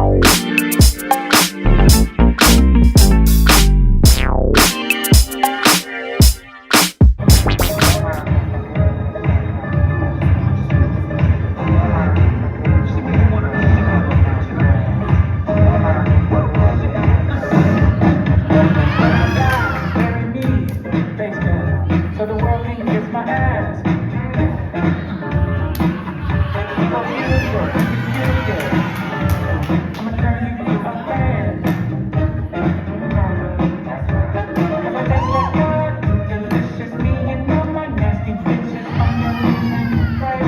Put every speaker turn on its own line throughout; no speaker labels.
So the world can kiss my ass. I'ma turn you to a fan. Cause I taste like God, delicious. Me and all my nasty bitches on your knees and pray.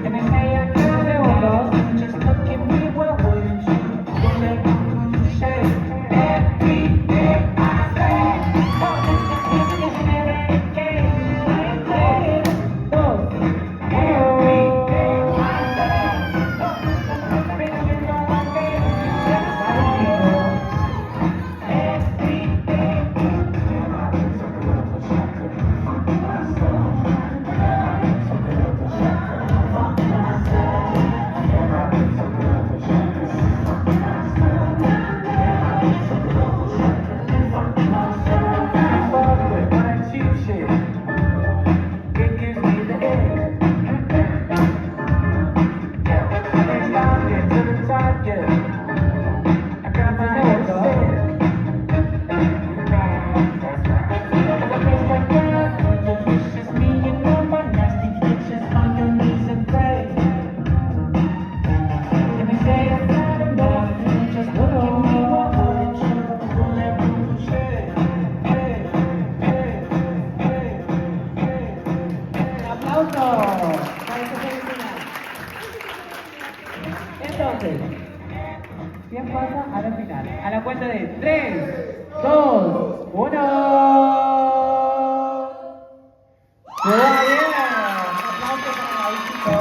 And they say I got it all. Just look at me, well, wouldn't you? Will they shake? Every day I say, oh, this is every day I play. Oh, every day I say, bitch, you know my name. Just like you. Every day. Fuck with my cheap shit. It gives me the ick. It's not get to the top yet. I got my head sick. Cause I taste like God, delicious. Me and all my nasty bitches on your knees and pray. And they say I'm not enough. Just look at me, what wouldn't you? Will never share. Hey, hey, hey, hey.
¡Aplauso! Para esta película. Entonces, ¿quién pasa a la final? A la cuenta de 3, 2, 1. ¡Muy bien! ¡Aplauso para Mauricio!